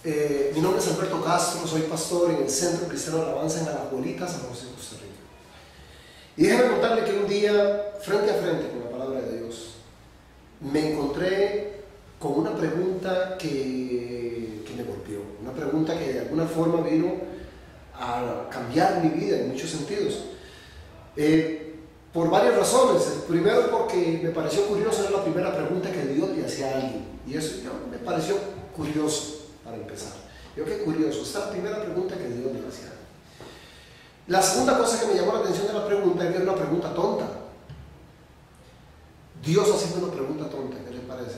Mi nombre es Alberto Castro, soy pastor en el Centro Cristiano de Alabanza en Alajuelita, San José, Costa Rica. Y déjame contarle que un día, frente a frente con la palabra de Dios, me encontré con una pregunta que me golpeó, una pregunta que de alguna forma vino a cambiar mi vida en muchos sentidos. Por varias razones. Primero, porque me pareció curioso, era la primera pregunta que Dios le hacía a alguien, y eso me pareció curioso. Para empezar, qué curioso, esta es la primera pregunta que Dios le hacía. La segunda cosa que me llamó la atención de la pregunta es que era una pregunta tonta. Dios haciendo una pregunta tonta, ¿qué les parece?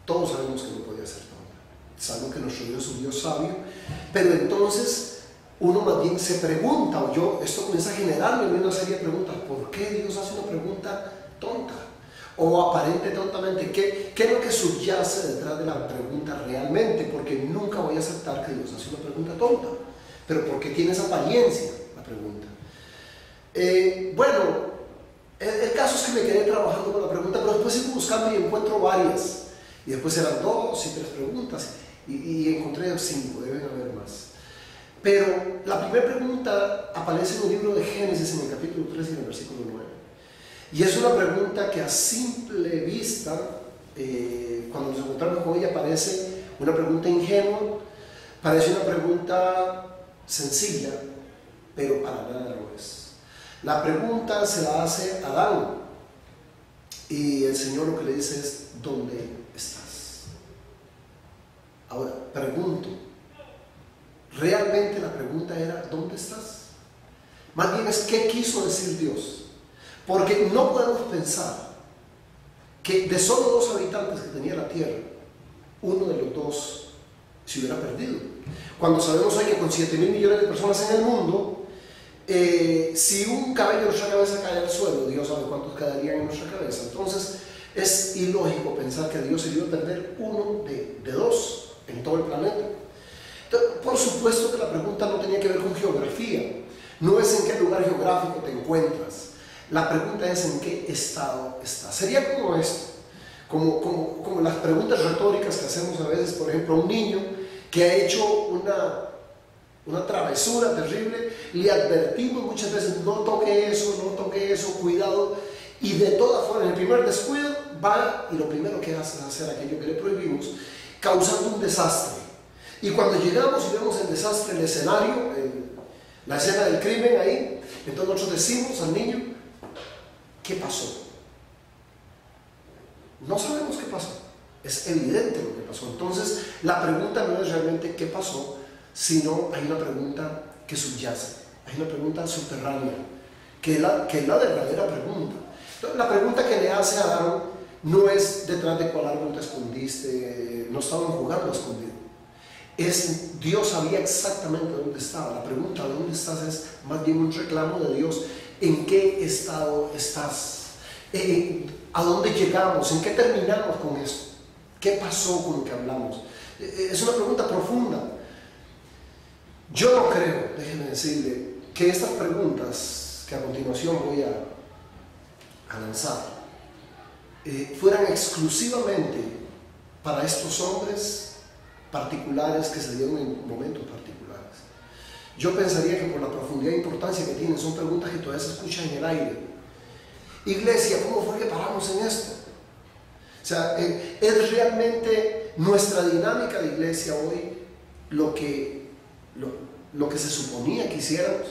Todos sabemos que no podía ser tonta. Sabemos que nuestro Dios es un Dios sabio, pero entonces uno más bien se pregunta, esto comienza a generarme una serie de preguntas. ¿Por qué Dios hace una pregunta tonta? O aparente tontamente, ¿qué es lo que subyace detrás de la pregunta realmente? Porque nunca voy a aceptar que Dios hace una pregunta tonta, pero ¿por qué tiene esa apariencia la pregunta? El caso es que me quedé trabajando con la pregunta, pero después sigo buscando y encuentro varias, y después eran 2 y 3 preguntas, y encontré 5, deben haber más. Pero la primera pregunta aparece en el libro de Génesis, en el capítulo 3 y en el versículo 9. Y es una pregunta que a simple vista, cuando nos encontramos con ella, parece una pregunta ingenua, parece una pregunta sencilla, pero para nada lo es. La pregunta se la hace Adán, y el Señor lo que le dice es: ¿dónde estás? Ahora, pregunto, ¿realmente la pregunta era ¿dónde estás? Más bien es ¿qué quiso decir Dios? Porque no podemos pensar que de solo 2 habitantes que tenía la tierra, uno de los 2 se hubiera perdido. Cuando sabemos hoy que con 7.000 millones de personas en el mundo, si un cabello de nuestra cabeza cae al suelo, Dios sabe cuántos quedarían en nuestra cabeza. Entonces es ilógico pensar que Dios se iba a perder uno de 2 en todo el planeta. Entonces, por supuesto que la pregunta no tenía que ver con geografía, no es en qué lugar geográfico te encuentras. La pregunta es en qué estado estás. Sería como esto, como las preguntas retóricas que hacemos a veces, por ejemplo, a un niño que ha hecho una travesura terrible, le advertimos muchas veces: no toque eso, cuidado, y de todas formas, en el primer descuido, va y lo primero que hace es hacer aquello que le prohibimos, causando un desastre. Y cuando llegamos y vemos el desastre, el escenario, la escena del crimen ahí, entonces nosotros decimos al niño: ¿qué pasó? No sabemos qué pasó, es evidente lo que pasó. Entonces la pregunta no es realmente qué pasó, sino hay una pregunta que subyace, hay una pregunta subterránea, que es la verdadera pregunta. Entonces, la pregunta que le hace a Adán no es detrás de cuál árbol te escondiste, no estaban jugando a escondido. Dios sabía exactamente dónde estaba. La pregunta ¿dónde estás? Es más bien un reclamo de Dios. ¿En qué estado estás? ¿A dónde llegamos? ¿En qué terminamos con esto? ¿Qué pasó con lo que hablamos? Es una pregunta profunda. Yo no creo, déjenme decirle, que estas preguntas que a continuación voy a lanzar fueran exclusivamente para estos hombres particulares que se dieron en momentos particulares. Yo pensaría que por la profundidad e importancia que tienen, son preguntas que todavía se escuchan en el aire. Iglesia, ¿cómo fue que paramos en esto? O sea, es realmente nuestra dinámica de iglesia hoy lo que se suponía que hiciéramos.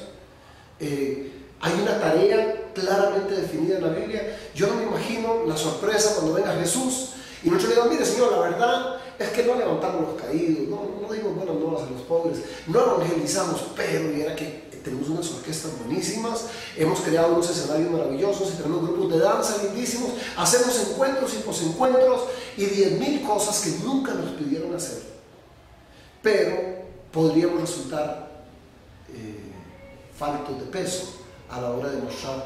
Hay una tarea claramente definida en la Biblia. Yo no me imagino la sorpresa cuando venga Jesús y nosotros le digamos: mire Señor, la verdad es que no levantamos los caídos, no dimos buenas nuevas a los pobres, no evangelizamos, pero era que tenemos unas orquestas buenísimas, hemos creado unos escenarios maravillosos y tenemos grupos de danza lindísimos, hacemos encuentros y posencuentros y 10.000 cosas que nunca nos pidieron hacer, pero podríamos resultar faltos de peso a la hora de mostrar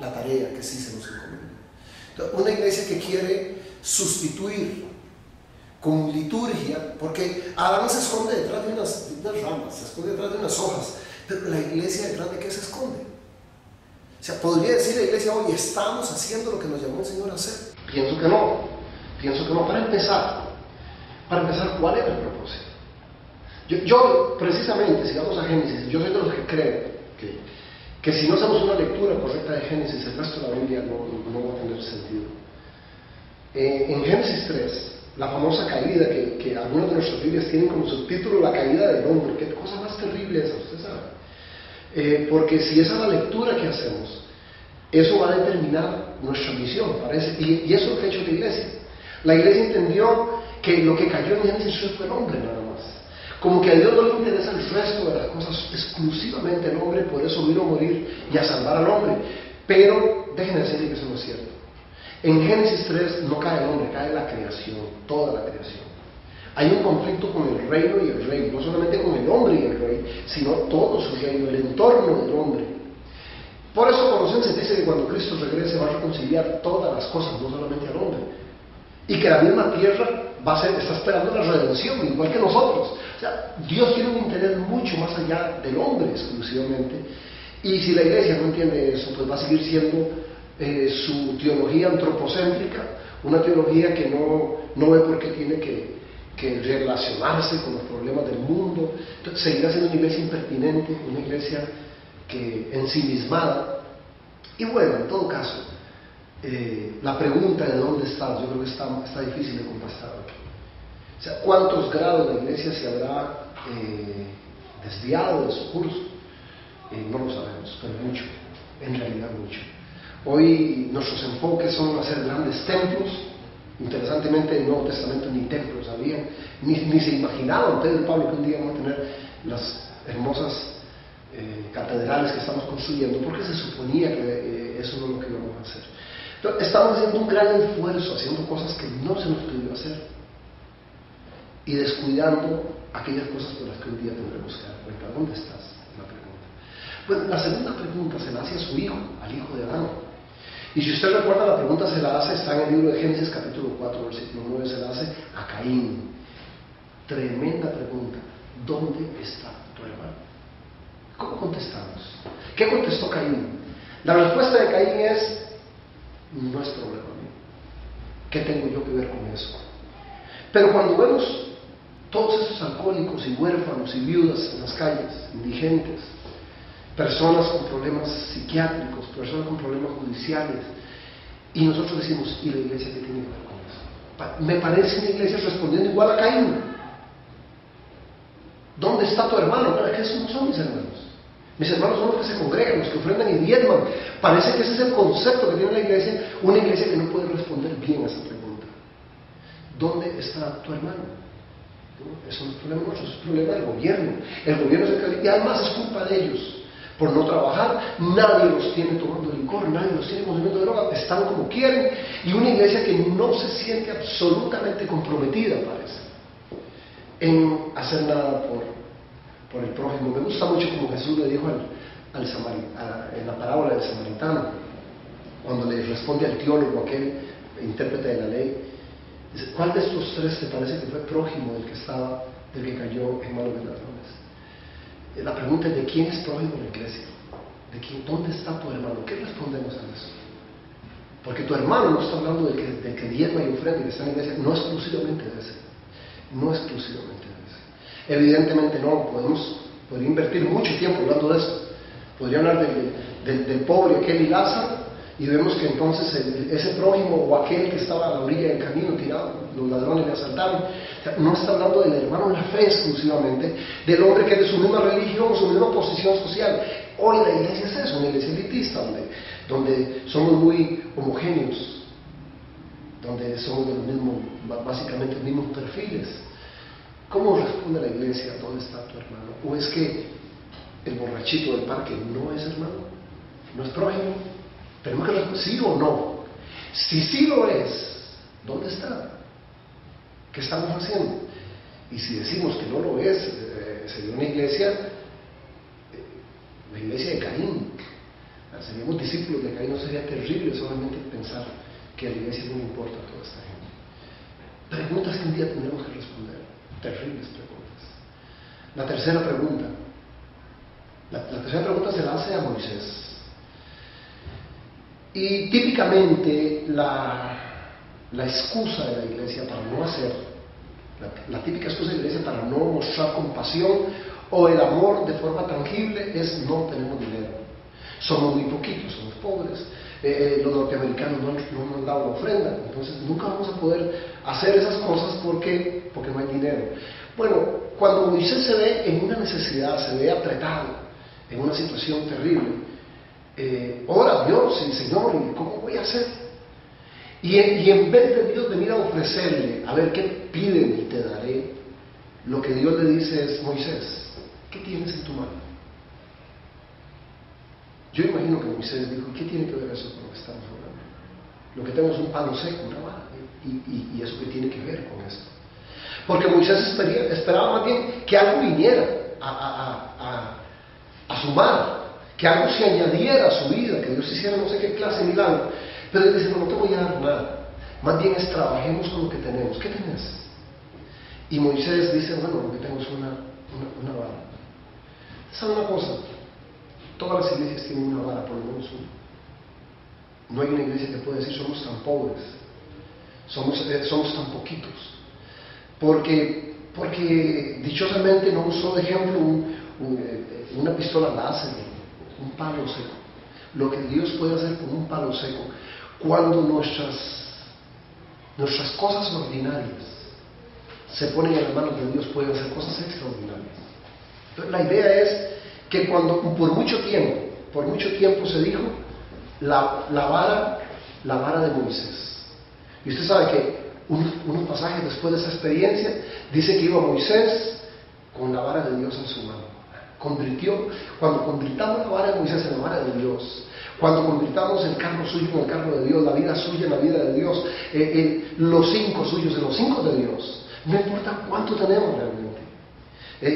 la tarea que sí se nos encomienda. Entonces, una iglesia que quiere sustituir con liturgia, porque Adán se esconde detrás de unas ramas, se esconde detrás de unas hojas, pero la iglesia detrás de qué se esconde. O sea, podría decir la iglesia hoy: estamos haciendo lo que nos llamó el Señor a hacer. Pienso que no. Para empezar, ¿cuál era el propósito? Yo precisamente, si vamos a Génesis, yo soy de los que creo que si no hacemos una lectura correcta de Génesis, el resto de la Biblia no va a tener sentido. En Génesis 3, la famosa caída que algunas de nuestras Biblias tienen como subtítulo la caída del hombre. Qué cosa más terrible esa, usted sabe. Porque si esa es la lectura que hacemos, eso va a determinar nuestra misión, parece. Y eso es lo que ha hecho la iglesia. La iglesia entendió que lo que cayó en Génesis 3 fue el hombre nada más. Como que a Dios no le interesa el resto de las cosas, exclusivamente el hombre, por eso vino a morir y a salvar al hombre. Pero déjenme decirles que eso no es cierto. En Génesis 3 no cae el hombre, cae la creación, toda la creación. Hay un conflicto con el reino y el rey, no solamente con el hombre y el rey, sino todo su reino, el entorno del hombre. Por eso Colosenses dice que cuando Cristo regrese va a reconciliar todas las cosas, no solamente al hombre. Y que la misma tierra está esperando la redención, igual que nosotros. O sea, Dios tiene un interés mucho más allá del hombre exclusivamente. Y si la iglesia no entiende eso, pues va a seguir siendo su teología antropocéntrica, una teología que no ve por qué tiene que relacionarse con los problemas del mundo. Entonces, seguirá siendo una iglesia impertinente, una iglesia ensimismada. Y bueno, en todo caso, la pregunta de dónde estás, yo creo que está difícil de contestar aquí. O sea, ¿cuántos grados la iglesia se habrá desviado de su curso? No lo sabemos, pero mucho, en realidad mucho. Hoy nuestros enfoques son hacer grandes templos. Interesantemente, en el Nuevo Testamento ni templos había, ni se imaginaban Pedro y Pablo que un día vamos a tener las hermosas catedrales que estamos construyendo, porque se suponía que eso no es lo que íbamos a hacer. Entonces, estamos haciendo un gran esfuerzo, haciendo cosas que no se nos pidió hacer y descuidando aquellas cosas por las que un día tendremos que dar cuenta. ¿Dónde estás? La pregunta. Bueno, la segunda pregunta se la hace a su hijo, al hijo de Adán. Y si usted recuerda, la pregunta se la hace, está en el libro de Génesis capítulo 4, versículo 9, se la hace a Caín. Tremenda pregunta. ¿Dónde está tu hermano? ¿Cómo contestamos? ¿Qué contestó Caín? La respuesta de Caín es: no es problema mío. ¿Qué tengo yo que ver con eso? Pero cuando vemos todos esos alcohólicos y huérfanos y viudas en las calles, indigentes, personas con problemas psiquiátricos, personas con problemas judiciales, y nosotros decimos: ¿y la iglesia qué tiene que ver con eso? Me parece una iglesia respondiendo igual a Caín. ¿Dónde está tu hermano? Pero es que esos no son mis hermanos. Mis hermanos son los que se congregan, los que ofrendan y diezman. Parece que ese es el concepto que tiene la iglesia, una iglesia que no puede responder bien a esa pregunta. ¿Dónde está tu hermano? ¿No? Eso no es problema nuestro, es problema del gobierno. El gobierno es el que... Y además es culpa de ellos. Por no trabajar, nadie los tiene tomando licor, nadie los tiene consumiendo droga, están como quieren. Y una iglesia que no se siente absolutamente comprometida, parece, en hacer nada por el prójimo. Me gusta mucho como Jesús le dijo en la parábola del samaritano, cuando le responde al teólogo, aquel intérprete de la ley, dice: ¿cuál de estos tres te parece que fue prójimo del que cayó en manos de ladrones? La pregunta es: ¿de quién es prójimo en la iglesia? ¿De quién? ¿Dónde está tu hermano? ¿Qué respondemos a eso? Porque tu hermano no está hablando del que diezma y ofrenda y que está en la iglesia, no exclusivamente de ese. No exclusivamente de ese. Evidentemente no, podría invertir mucho tiempo hablando de esto. Podría hablar del pobre aquel y Lázaro, y vemos que entonces ese prójimo o aquel que estaba a la orilla del camino tirado, los ladrones le asaltaron. O sea, no está hablando del hermano en la fe exclusivamente, del hombre que es de su misma religión, su misma posición social. Hoy la iglesia es eso, una iglesia elitista, donde somos muy homogéneos, donde somos de los mismos, básicamente los mismos perfiles. ¿Cómo responde la iglesia? ¿Dónde está tu hermano? ¿O es que el borrachito del parque no es hermano? ¿No es prójimo? Tenemos que responder sí o no. Si sí lo es, ¿dónde está? ¿Qué estamos haciendo? Y si decimos que no lo es, sería una iglesia, la iglesia de Caín. Seríamos discípulos de Caín. No sería terrible solamente pensar que a la iglesia no le importa a toda esta gente. Preguntas que un día tendremos que responder. Terribles preguntas. La tercera pregunta. La tercera pregunta se la hace a Moisés. Y típicamente la excusa de la iglesia para no hacer, la típica excusa de la iglesia para no mostrar demostrar compasión o el amor de forma tangible es no tenemos dinero. Somos muy poquitos, somos pobres. Los norteamericanos no nos han dado la ofrenda, entonces nunca vamos a poder hacer esas cosas porque no hay dinero. Bueno, cuando Moisés se ve en una necesidad, se ve apretado, en una situación terrible, ora a Dios y Señor, ¿y cómo voy a hacer? Y en vez de Dios venir a ofrecerle, a ver qué piden y te daré, lo que Dios le dice es: Moisés, ¿qué tienes en tu mano? Yo imagino que Moisés dijo: ¿qué tiene que ver eso con lo que estamos hablando? Lo que tenemos es un palo seco, una vara, y eso que tiene que ver con esto. Porque Moisés esperaba más bien que algo viniera a sumar, que algo se añadiera a su vida, que Dios hiciera no sé qué clase de milagro. Pero él dice: no te voy a dar nada, más bien es trabajemos con lo que tenemos. ¿Qué tenés? Y Moisés dice: bueno, lo que tengo es una vara. ¿Sabe una cosa? Todas las iglesias tienen una vara, por lo menos una. No hay una iglesia que pueda decir: somos tan pobres, somos tan poquitos. Porque dichosamente no usó de ejemplo una pistola láser, un palo seco. Lo que Dios puede hacer con un palo seco, cuando nuestras cosas ordinarias se ponen en las manos de Dios, pueden hacer cosas extraordinarias. Entonces la idea es que cuando por mucho tiempo se dijo la vara de Moisés. Y usted sabe que unos pasajes después de esa experiencia dice que iba Moisés con la vara de Dios en su mano. Cuando convirtamos la vara de Moisés en la vara de Dios, cuando convirtamos el carro suyo en el carro de Dios, la vida suya en la vida de Dios, los 5 suyos en los 5 de Dios, no importa cuánto tenemos realmente.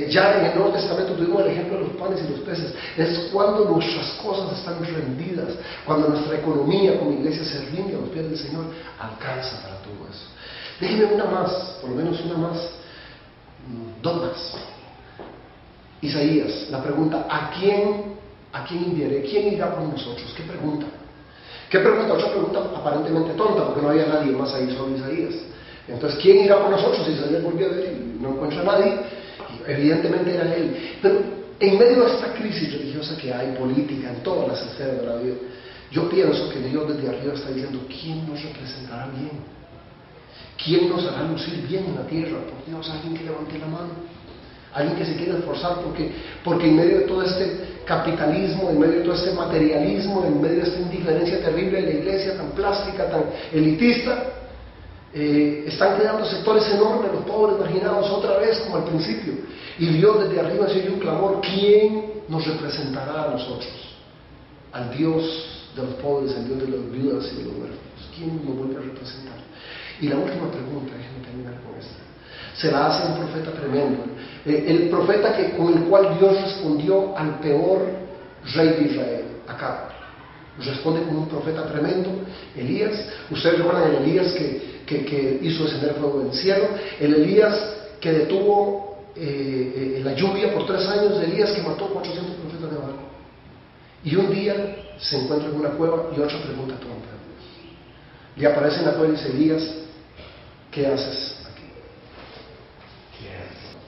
Ya en el Nuevo Testamento tuvimos el ejemplo de los panes y los peces. Es cuando nuestras cosas están rendidas, cuando nuestra economía como iglesia se rinde a los pies del Señor, alcanza para todo eso. Déjenme una más, por lo menos una más, 2 más. Isaías, la pregunta: ¿a quién enviaré? ¿Quién irá por nosotros? ¿Qué pregunta? Otra pregunta aparentemente tonta, porque no había nadie más ahí, solo Isaías. Entonces, ¿quién irá por nosotros? Isaías volvió a ver y no encuentra a nadie. Evidentemente era él. Pero en medio de esta crisis religiosa que hay, política, en todas las esferas de la vida, yo pienso que Dios desde arriba está diciendo: ¿quién nos representará bien? ¿Quién nos hará lucir bien en la tierra? Por Dios, alguien que levante la mano, alguien que se quiera esforzar, porque en medio de todo este capitalismo, en medio de todo este materialismo, en medio de esta indiferencia terrible de la iglesia tan plástica, tan elitista, están creando sectores enormes, los pobres marginados otra vez como al principio, y Dios desde arriba se oye un clamor: ¿quién nos representará a nosotros? Al Dios de los pobres, al Dios de las viudas y de los huérfanos. ¿Quién nos vuelve a representar? Y la última pregunta, déjenme terminar con esta, se la hace un profeta tremendo, el profeta con el cual Dios respondió al peor rey de Israel, Acab. Responde con un profeta tremendo, Elías. Ustedes recuerdan el Elías que hizo descender fuego del cielo, el Elías que detuvo la lluvia por 3 años, de Elías que mató 400 profetas de Baal. Y un día se encuentra en una cueva y otra pregunta tonta a Dios. Le aparece en la cueva y dice: Elías, ¿qué haces aquí?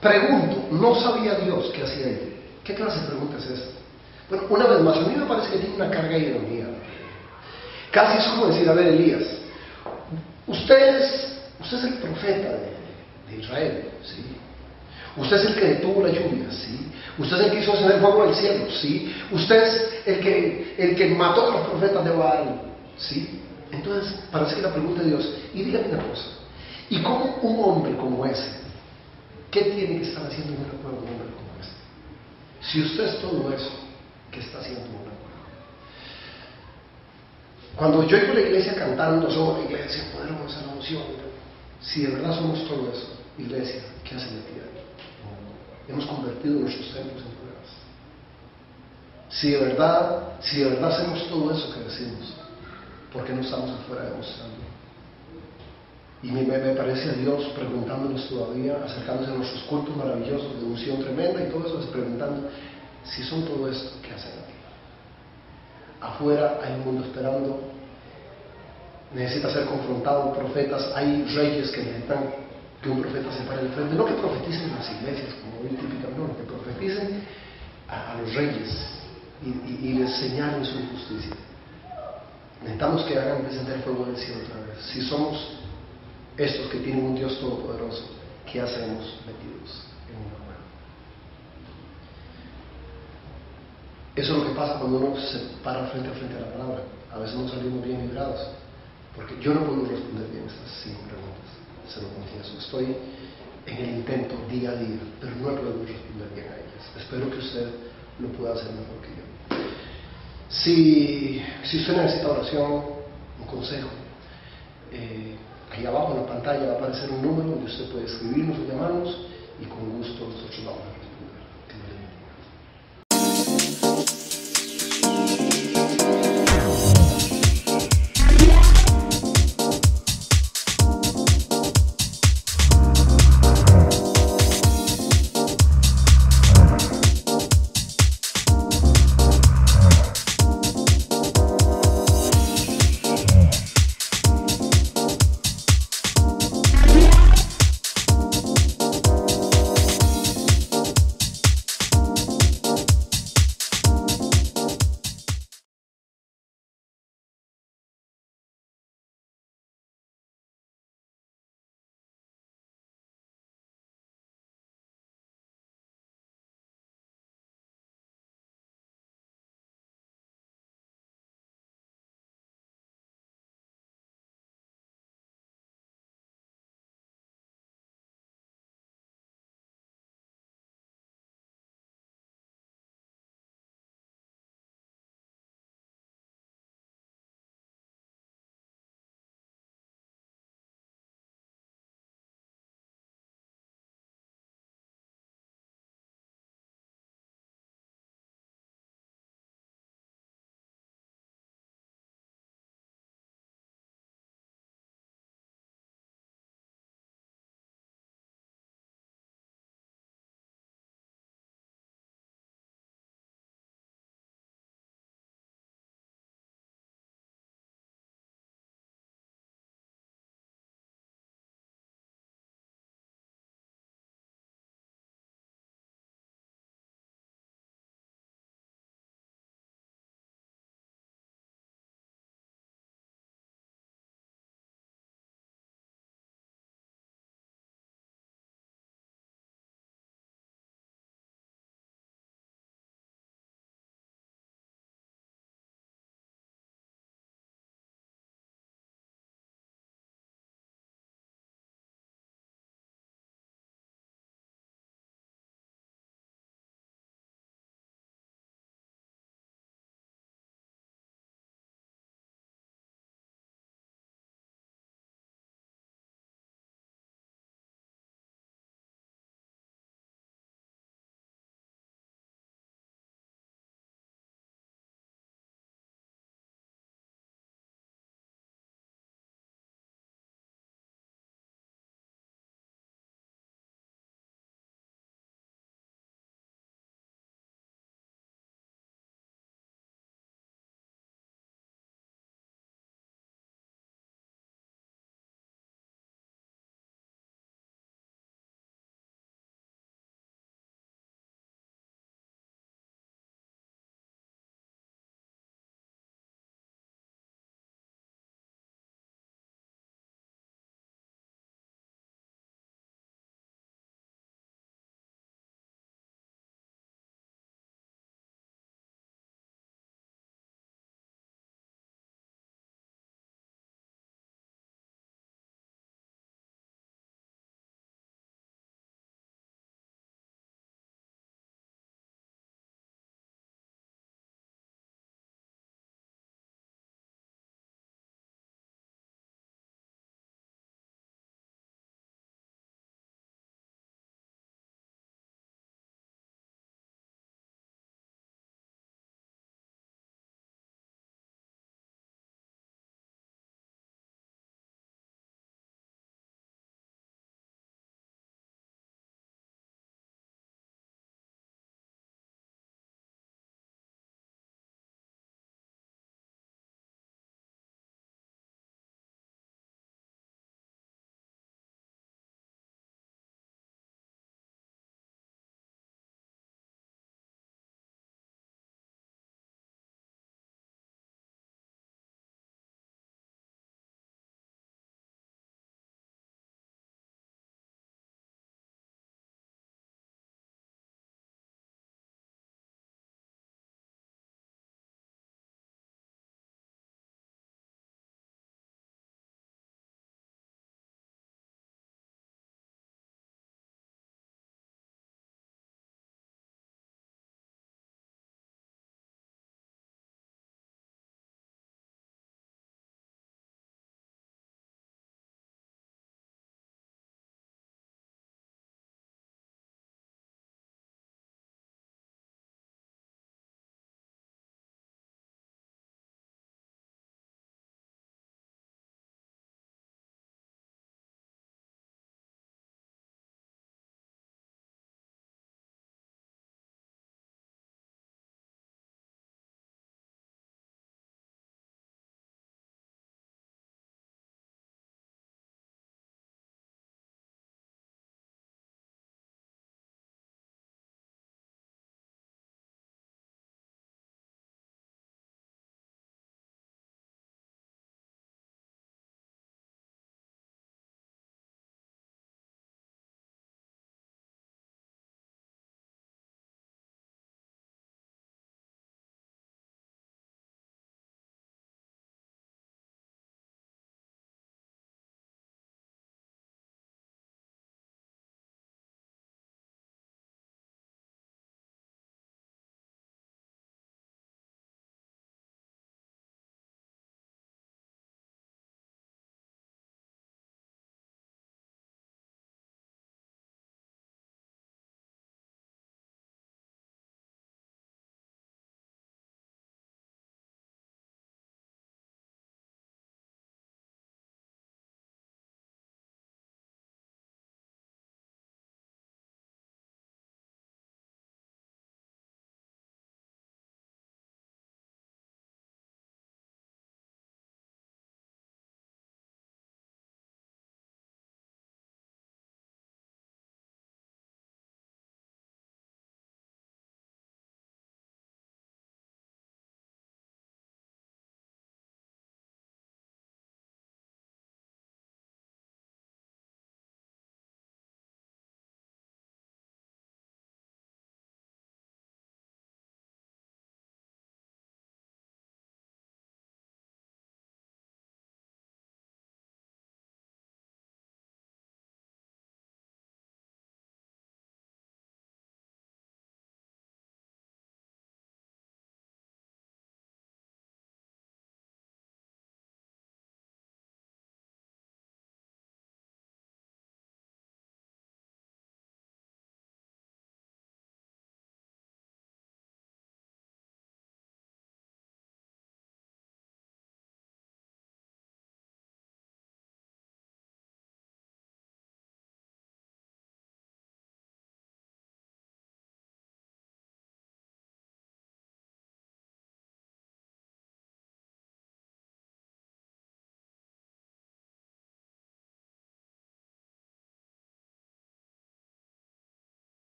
Pregunto, ¿no sabía Dios qué hacía él? ¿Qué clase de pregunta es esta? Bueno, una vez más, a mí me parece que tiene una carga de ironía. Casi es como decir: a ver, Elías, usted es el profeta de Israel, ¿sí? Usted es el que detuvo la lluvia, ¿sí? Usted es el que hizo descender fuego del cielo, ¿sí? Usted es el que mató a los profetas de Baal, ¿sí? Entonces, parece que la pregunta de Dios: y dígame una cosa, ¿y cómo un hombre como ese, qué tiene que estar haciendo en una cueva un hombre como ese? Si usted es todo eso, ¿qué está haciendo en una cueva? Cuando yo oigo la iglesia cantando: somos la iglesia poderosa, la unción, si de verdad somos todo eso, iglesia, ¿qué hace la tierra? Hemos convertido nuestros templos en cuevas. Si de verdad hacemos todo eso que decimos, ¿por qué no estamos afuera demostrando? Y me parece a Dios preguntándonos todavía, acercándose a nuestros cultos maravillosos de unción tremenda y todo eso, es preguntando: si son todo esto, ¿qué hacen aquí? Afuera hay un mundo esperando, necesita ser confrontado, profetas, hay reyes que necesitan que un profeta se pare al frente, no que profeticen en las iglesias como hoy profeticen a los reyes y les señalen su injusticia. Necesitamos que hagan descender fuego del cielo otra vez. Si somos estos que tienen un Dios todopoderoso, ¿qué hacemos metidos en una cueva? Eso es lo que pasa cuando uno se para frente a la palabra. A veces no salimos bien librados, porque yo no puedo responder bien estas 5 preguntas, se lo confieso. Estoy en el intento día a día, pero no he podido responder bien a ellas. Espero que usted lo pueda hacer mejor que yo. Si usted necesita oración, un consejo, ahí abajo en la pantalla va a aparecer un número donde usted puede escribirnos o llamarnos.